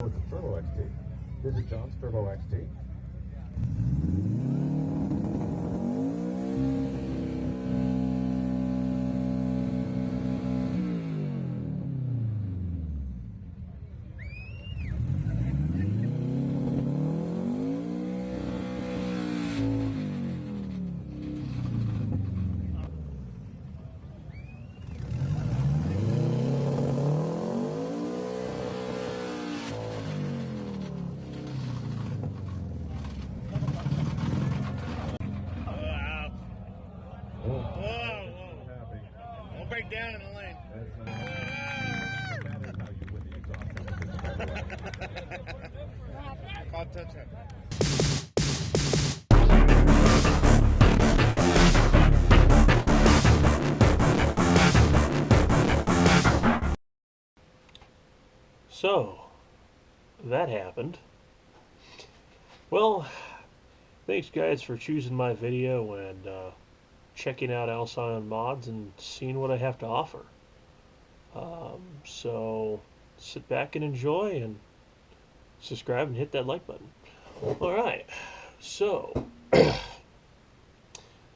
With the Turbo XT. Visit John's Turbo XT. Don't break down in the lane. I'll touch that. So, that happened. Well, thanks guys for choosing my video and checking out Alcyone mods and seeing what I have to offer. So sit back and enjoy and subscribe and hit that like button. Alright, so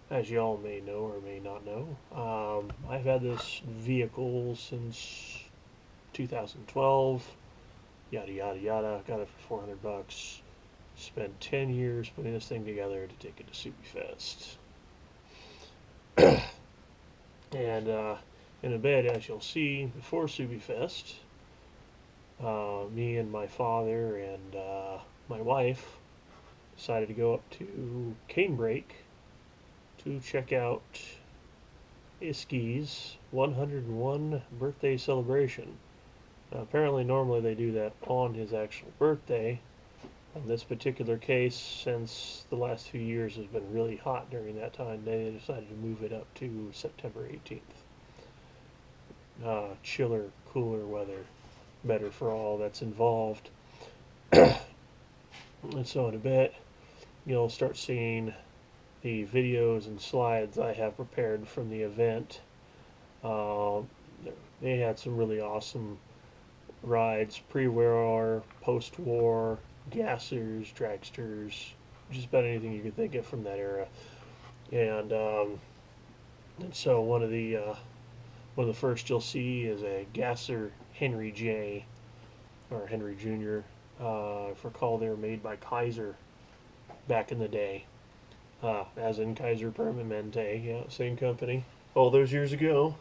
as you all may know or may not know, I've had this vehicle since 2012, yada yada yada. Got it for 400 bucks. Spent 10 years putting this thing together to take it to Subiefest. And in a bit, as you'll see, before Subifest, me and my father and my wife decided to go up to Canebrake to check out Iski's 101 birthday celebration. Apparently, normally they do that on his actual birthday. In this particular case, since the last few years has been really hot during that time, they decided to move it up to September 18th. Chiller, cooler weather, better for all that's involved. And so in a bit, you'll start seeing the videos and slides I have prepared from the event. They had some really awesome rides, pre-war, post-war, gassers, dragsters, just about anything you could think of from that era. And so one of the first you'll see is a gasser Henry J, or Henry Jr. If I recall, they were made by Kaiser back in the day, as in Kaiser Permanente, yeah, same company, all those years ago.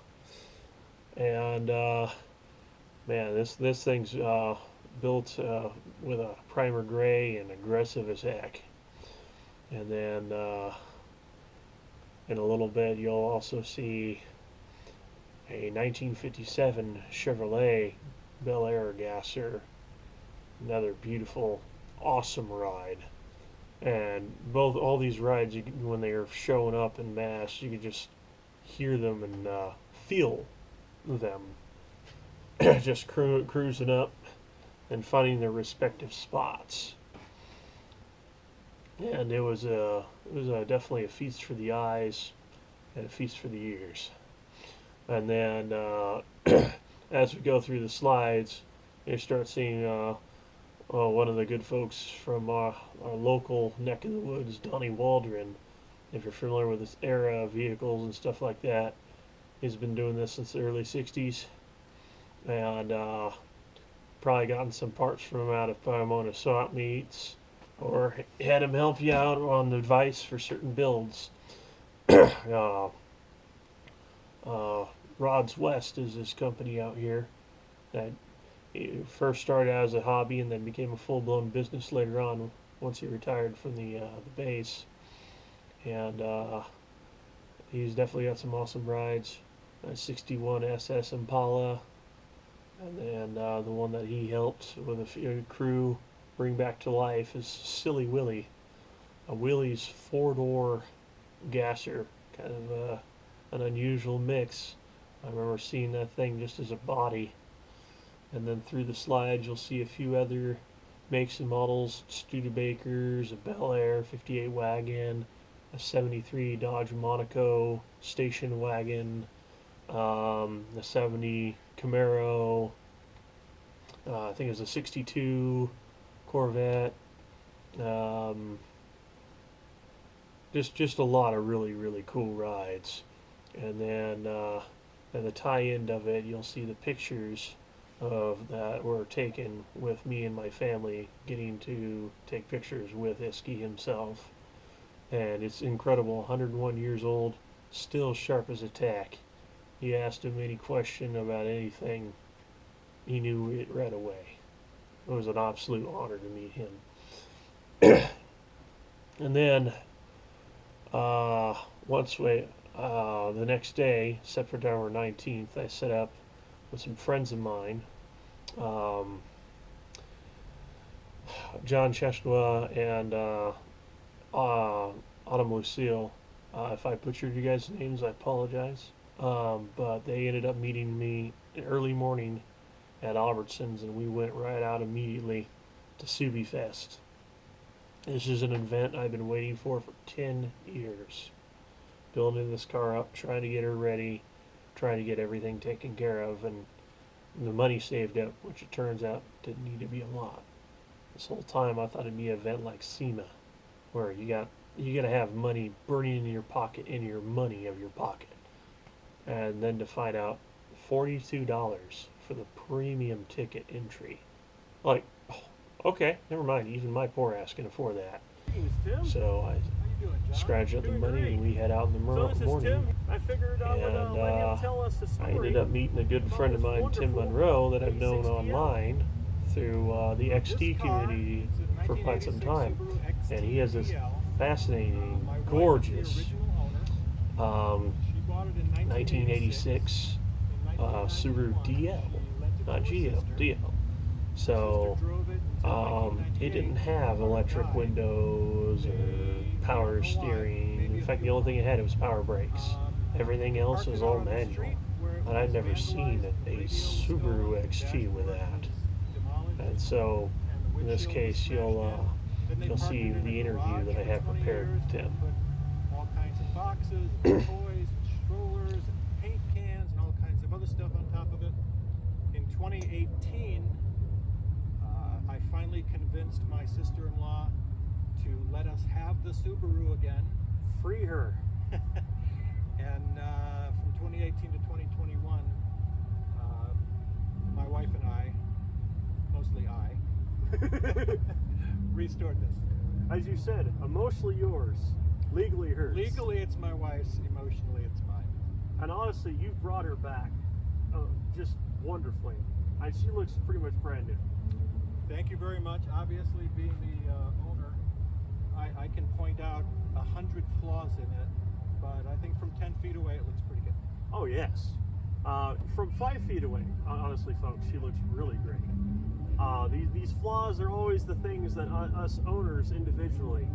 And man, this thing's built with a primer gray and aggressive as heck. And then in a little bit you'll also see a 1957 Chevrolet Bel Air gasser, another beautiful, awesome ride. And all these rides, when they are showing up in mass, you can just hear them and feel them just cruising up and finding their respective spots. And it was definitely a feast for the eyes and a feast for the ears. And then as we go through the slides, you start seeing one of the good folks from our local neck of the woods, Donnie Waldron. If you're familiar with this era of vehicles and stuff like that, he's been doing this since the early 60s. And probably gotten some parts from him out of Pomona swap meets, or had him help you out on advice for certain builds. Rods West is this company out here that first started out as a hobby and then became a full-blown business later on once he retired from the base. And he's definitely got some awesome rides. 61 SS Impala, and then the one that he helped with a crew bring back to life is Silly Willie, a Willie's four-door gasser, kind of an unusual mix. I remember seeing that thing just as a body. And then through the slides you'll see a few other makes and models: Studebakers, a Bel Air 58 wagon, a 73 Dodge Monaco station wagon, the 70 Camaro, I think it was a 62 Corvette. Um, just a lot of really cool rides. And then at the tie end of it, you'll see the pictures of that were taken with me and my family getting to take pictures with Iski himself. And it's incredible, 101 years old, still sharp as a tack. You asked him any question about anything, he knew it right away. It was an absolute honor to meet him. And then the next day, September 19th, I set up with some friends of mine, John Cheshwa and Autumn Lucille. If I butchered you guys' names, I apologize. But they ended up meeting me early morning at Albertsons, and we went right out immediately to Subiefest. This is an event I've been waiting for 10 years. Building this car up, trying to get her ready, trying to get everything taken care of, and the money saved up, which it turns out didn't need to be a lot. This whole time I thought it'd be an event like SEMA, where you gotta have money burning in your pocket, in your money of your pocket. And then to find out $42 for the premium ticket entry. Like, oh, okay, never mind, even my poor ass can afford that. So I scratched up the money and we head out in the morning. I figured I would let him tell us the story. I ended up meeting a good friend of mine, Tim Monroe, that I've known online through the XT community for quite some time. And he has this fascinating, gorgeous 1986 Subaru DL, not GL, DL. So it didn't have electric windows or power steering. In fact, the only thing it had was power brakes. Everything else was all manual. And I'd never seen a Subaru XT with that. And so, in this case, you'll see the interview that I have prepared with Tim. All kinds of boxes, and toys, and strollers, and paint cans, and all kinds of other stuff on top of it. In 2018, I finally convinced my sister-in-law to let us have the Subaru again. Free her. And from 2018 to 2021, my wife and I, mostly I, restored this. As you said, emotionally yours, legally hers. Legally it's my wife's, emotionally it's mine. And honestly, you've brought her back just wonderfully. And she looks pretty much brand new. Thank you very much. Obviously, being the owner, I can point out 100 flaws in it, but I think from 10 feet away it looks pretty good. Oh yes. From 5 feet away, honestly, folks, she looks really great. These flaws are always the things that us owners individually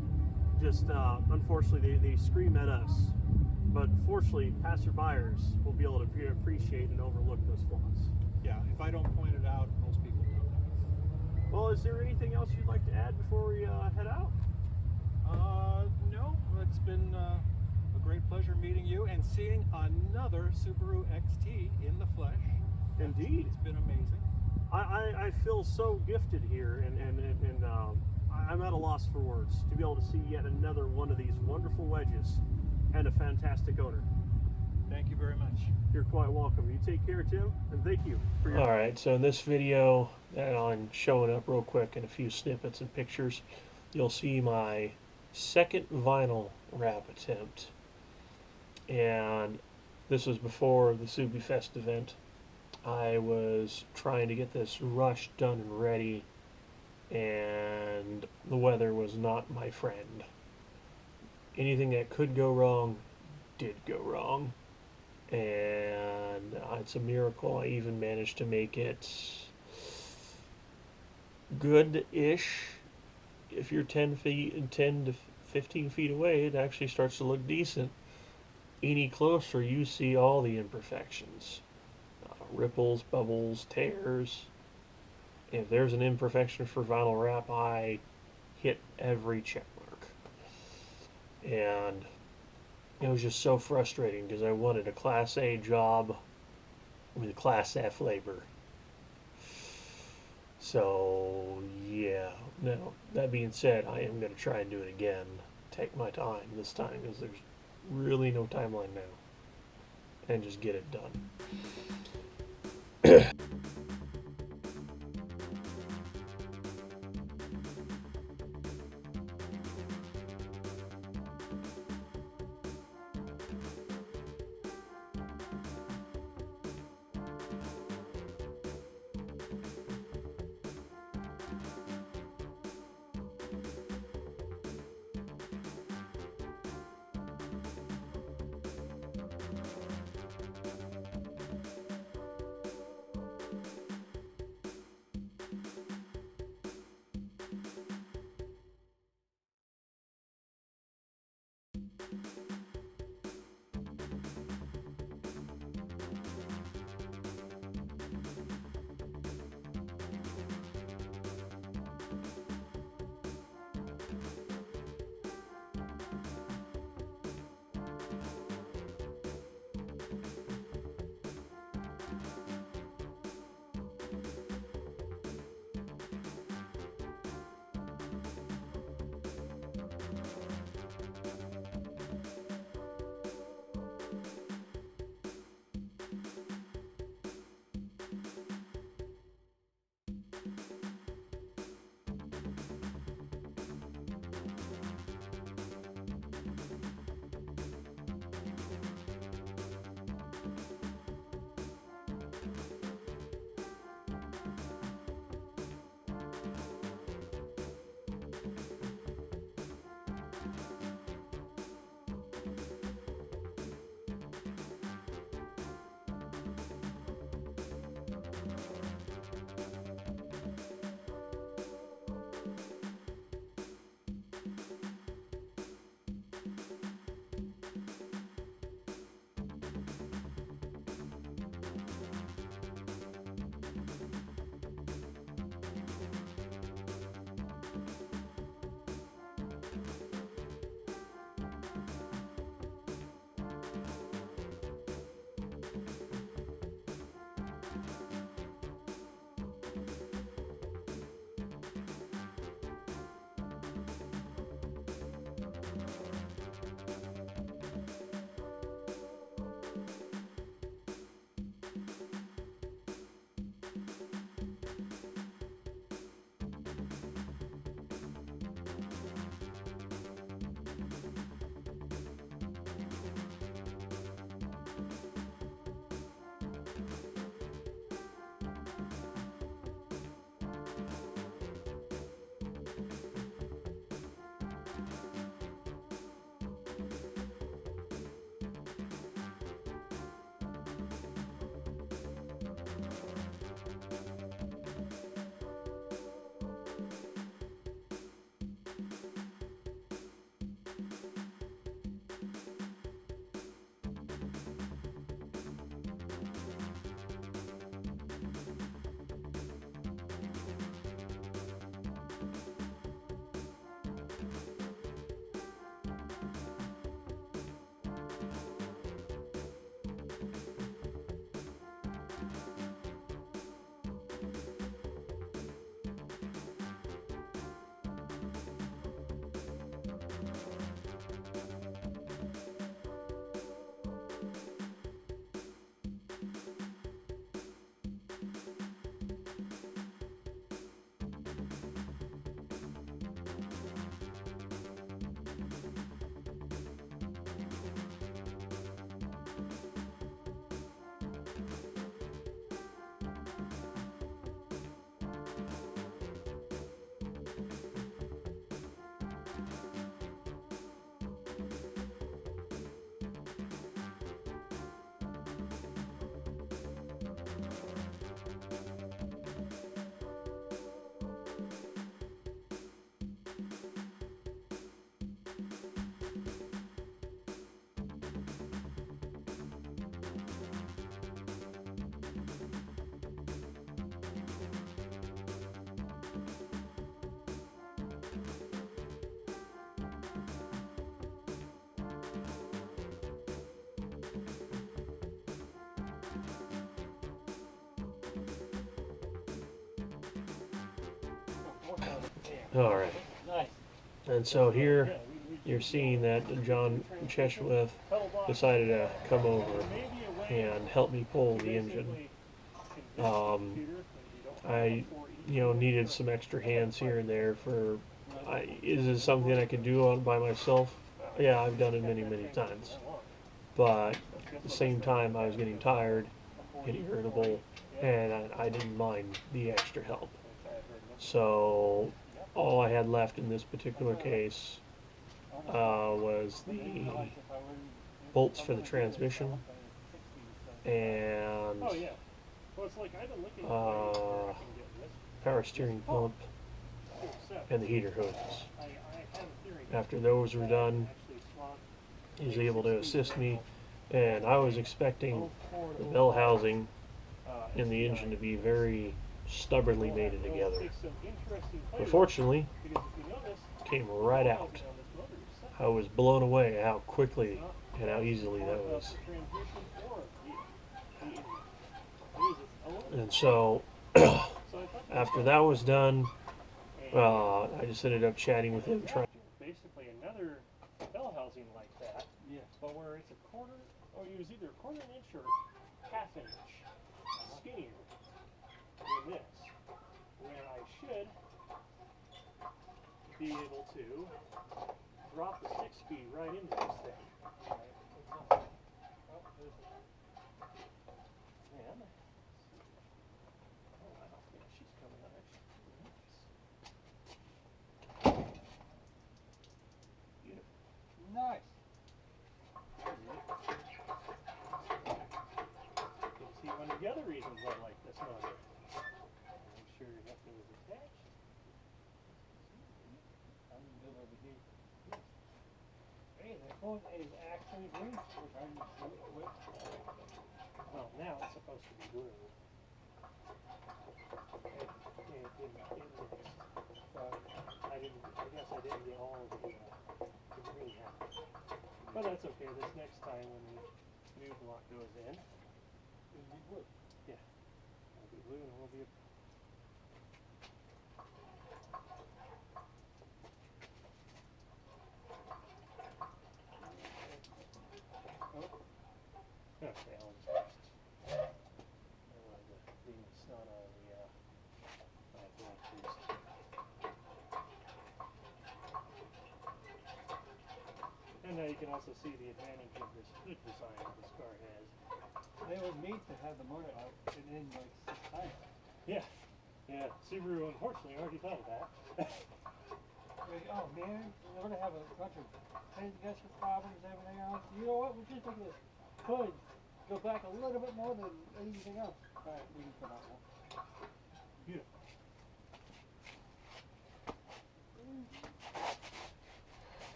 just, unfortunately, they scream at us. But fortunately, passerbyers will be able to appreciate and overlook those flaws. Yeah, if I don't point it out, most people know that. Well, is there anything else you'd like to add before we head out? No, it's been a great pleasure meeting you and seeing another Subaru XT in the flesh. Indeed. It's been amazing. I feel so gifted here, and I'm at a loss for words to be able to see yet another one of these wonderful wedges and a fantastic owner. Thank you very much. You're quite welcome. You take care, Tim, and thank you for your... Alright, so in this video that I'm showing up real quick in a few snippets and pictures, you'll see my second vinyl wrap attempt. And this was before the Subifest event. I was trying to get this rush done and ready, and the weather was not my friend. Anything that could go wrong did go wrong, and it's a miracle I even managed to make it good-ish. If you're 10 to 15 feet away, it actually starts to look decent. Any closer, you see all the imperfections. Ripples, bubbles, tears. If there's an imperfection for vinyl wrap, I hit every check mark. And it was just so frustrating because I wanted a Class A job with Class F labor. So yeah. Now that being said, I am going to try and do it again. Take my time this time because there's really no timeline now, and just get it done. All right. Nice. And so here you're seeing that John Cheshwith decided to come over and help me pull the engine. I, needed some extra hands here and there for, is it something I could do on by myself? Yeah, I've done it many, many times. But at the same time, I was getting tired, getting irritable, and I didn't mind the extra help. So all I had left in this particular case was the bolts for the transmission and power steering pump and the heater hoses. After those were done, he was able to assist me, and I was expecting the bell housing and the engine to be very stubbornly mated together. But fortunately, it came right out. I was blown away how quickly and how easily that was. And so after that was done, I just ended up chatting with him, trying basically another bell housing like that, but where it's a quarter, or it was either a quarter an inch or half inch skinnier than this, where I should be able to drop the 6-speed right into this thing. She's coming out actually. Nice. You see, one of the other reasons I like this motor. Make sure nothing is attached. I'm good over here. Hey, the phone is actually green. Well, now it's supposed to be blue. It mixed. I guess I didn't get all of the green out. But that's okay. This next time when the new block goes in, It'll be blue. yeah, it'll be blue and we'll be. Okay, I'll just I wanted to leave the snot on the black piece. And now you can also see the advantage of this hood design that this car has. It was neat to have the motor out and in like 6 times. Yeah, Subaru unfortunately already thought of that. Like, oh man, we're gonna have a bunch of paint gesture problems and everything else. You know what? We'll just make this hood go back a little bit more than anything else. Alright, we can put out one. Beautiful.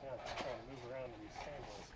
Now I'm trying to move around in these sandals.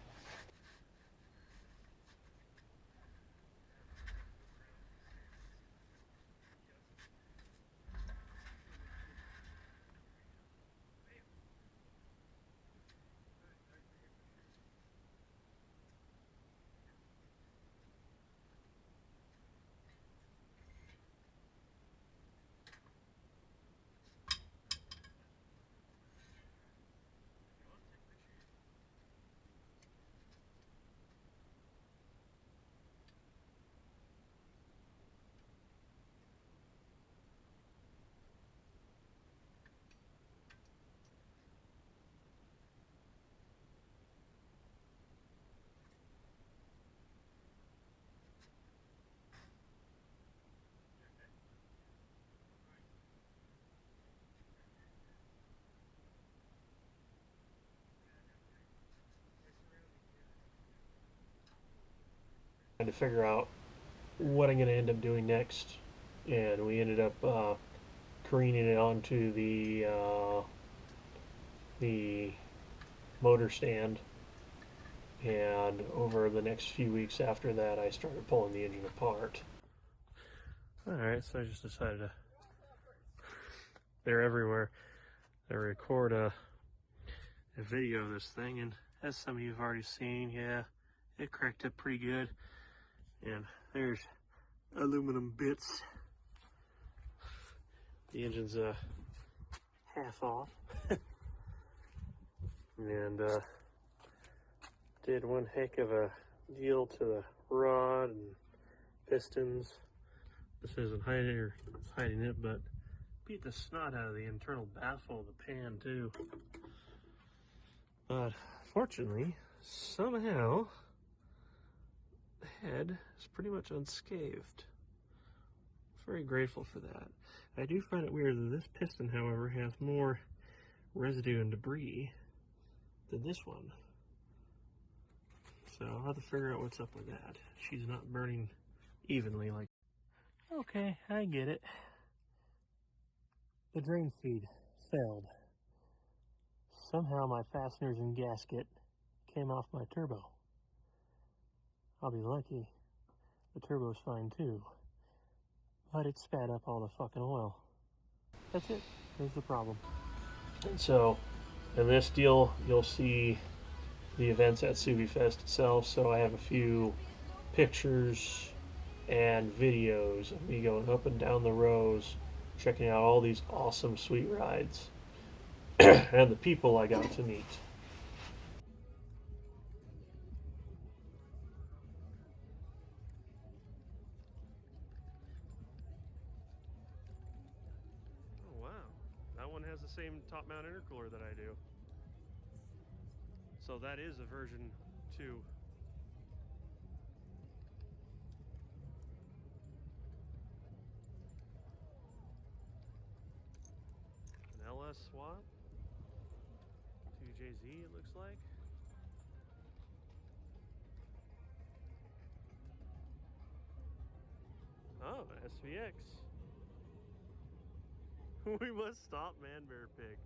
To figure out what I'm going to end up doing next, and we ended up careening it onto the motor stand, and over the next few weeks after that I started pulling the engine apart. Alright, so I just decided to, they're everywhere, to record a video of this thing, and as some of you have already seen, yeah, it cracked up pretty good. And there's aluminum bits The engine's half off. And did one heck of a deal to the rod and pistons. This isn't hiding it, but beat the snot out of the internal baffle of the pan too. But fortunately, somehow, the head is pretty much unscathed. Very grateful for that. I do find it weird that this piston, however, has more residue and debris than this one. So I'll have to figure out what's up with that. She's not burning evenly like. Okay, I get it. The drain feed failed. Somehow my fasteners and gasket came off my turbo. I'll be lucky. The turbo's fine too. But it spat up all the fucking oil. That's it. There's the problem. And so, in this deal, you'll see the events at Subifest itself. So I have a few pictures and videos of me going up and down the rows, checking out all these awesome sweet rides, and the people I got to meet. Oh wow, that one has the same top mount intercooler that I do. So that is a version 2. An LS swap. 2JZ it looks like. Oh, SVX. We must stop Man Bear Pig.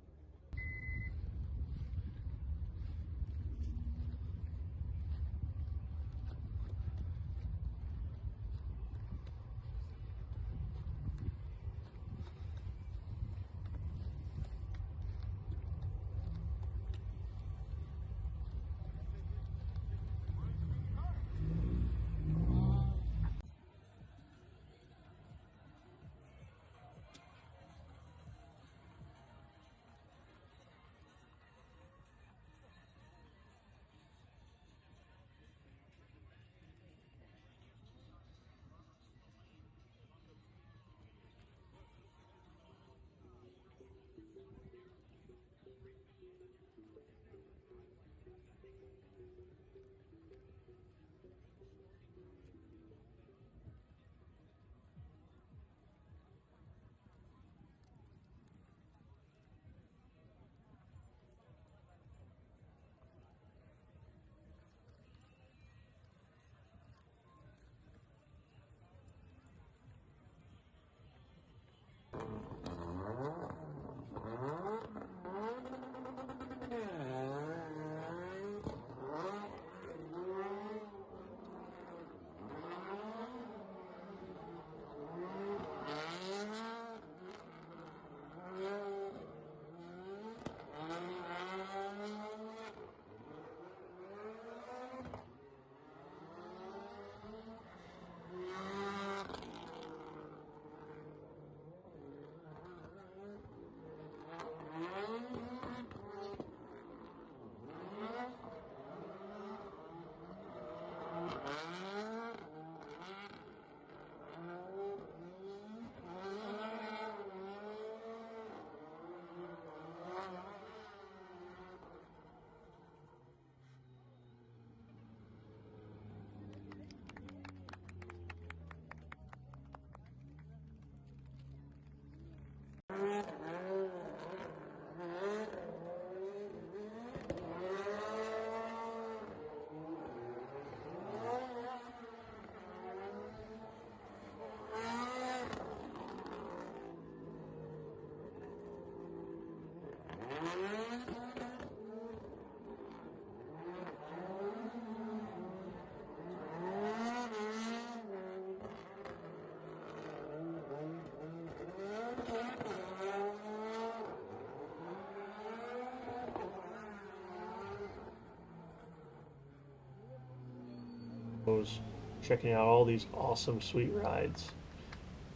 Checking out all these awesome sweet rides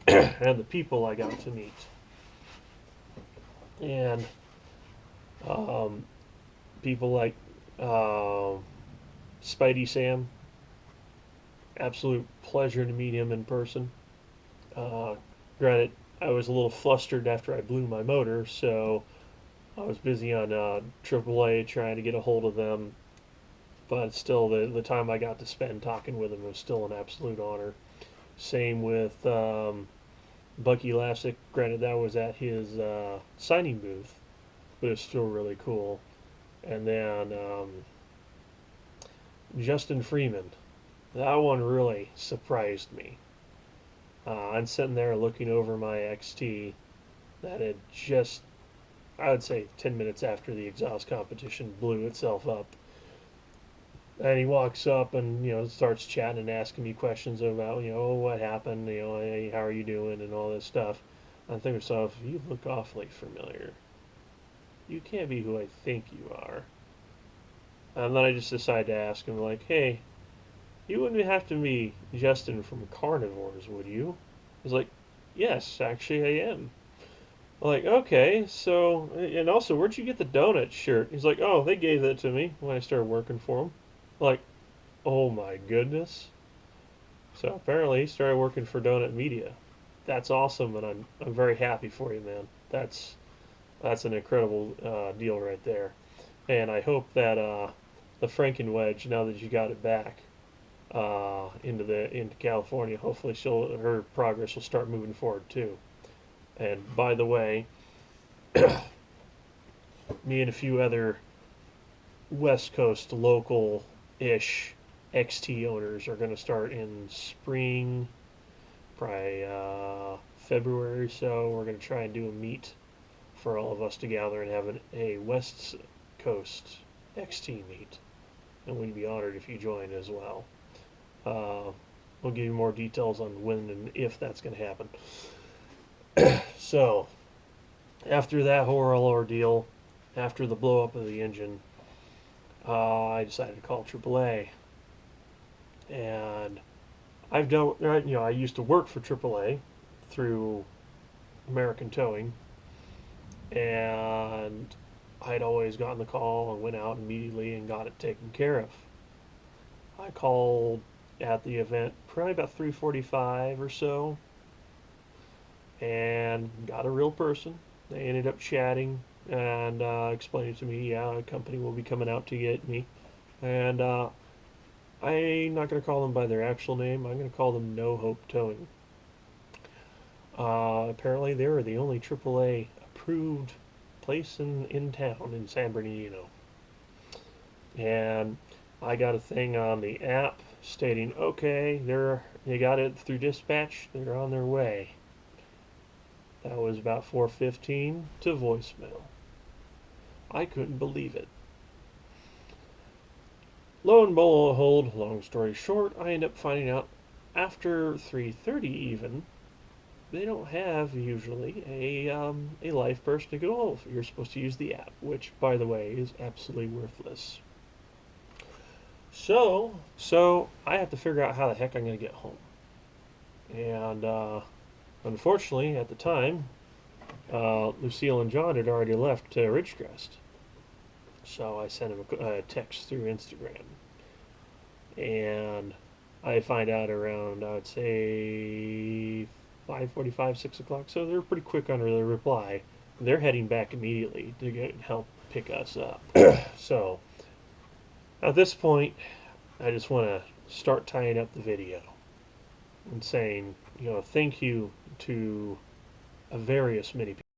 and the people I got to meet. And people like Spidey Sam, absolute pleasure to meet him in person. Granted, I was a little flustered after I blew my motor, so I was busy on AAA trying to get a hold of them. But still, the time I got to spend talking with him was still an absolute honor. Same with Bucky Lasek. Granted, that was at his signing booth, but it's still really cool. And then Justin Freeman. That one really surprised me. I'm sitting there looking over my XT that had just, I would say, 10 minutes after the exhaust competition blew itself up. And he walks up and, starts chatting and asking me questions about, what happened, hey, how are you doing, and all this stuff. I think to myself, you look awfully familiar. You can't be who I think you are. And then I just decided to ask him, like, hey, you wouldn't have to be Justin from Carnivores, would you? He's like, yes, actually I am. I'm like, okay, so, and also, where'd you get the donut shirt? He's like, oh, they gave that to me when I started working for them. Like, oh my goodness. So apparently he started working for Donut Media. That's awesome, and I'm very happy for you, man. That's an incredible deal right there. And I hope that the Franken wedge, now that you got it back into California, hopefully her progress will start moving forward too. And by the way, me and a few other West Coast local-ish XT owners are going to start in spring, probably February or so. We're going to try and do a meet for all of us to gather and have a West Coast XT meet. And we'd be honored if you join as well. We'll give you more details on when and if that's going to happen. So, after that horrible ordeal, after the blow up of the engine, I decided to call AAA. And I've done, I used to work for AAA through American Towing, and I'd always gotten the call and went out immediately and got it taken care of. I called at the event probably about 3:45 or so, and got a real person. They ended up chatting and explaining to me, yeah, a company will be coming out to get me. And I'm not going to call them by their actual name. I'm going to call them No Hope Towing. Apparently they were the only AAA approved place in town in San Bernardino. And I got a thing on the app stating, okay, they got it through dispatch, they're on their way. That was about 4:15 to voicemail. I couldn't believe it. Lo and behold, long story short, I end up finding out after 3:30 even, they don't have usually a live person to go over. You're supposed to use the app, which, by the way, is absolutely worthless. So I have to figure out how the heck I'm going to get home. And unfortunately, at the time, Lucille and John had already left Ridgecrest. So I sent him a text through Instagram. And I find out around, I would say, 5:45, 6 o'clock. So they're pretty quick on their reply. They're heading back immediately to help pick us up. So at this point, I just want to start tying up the video and saying, thank you to various many people.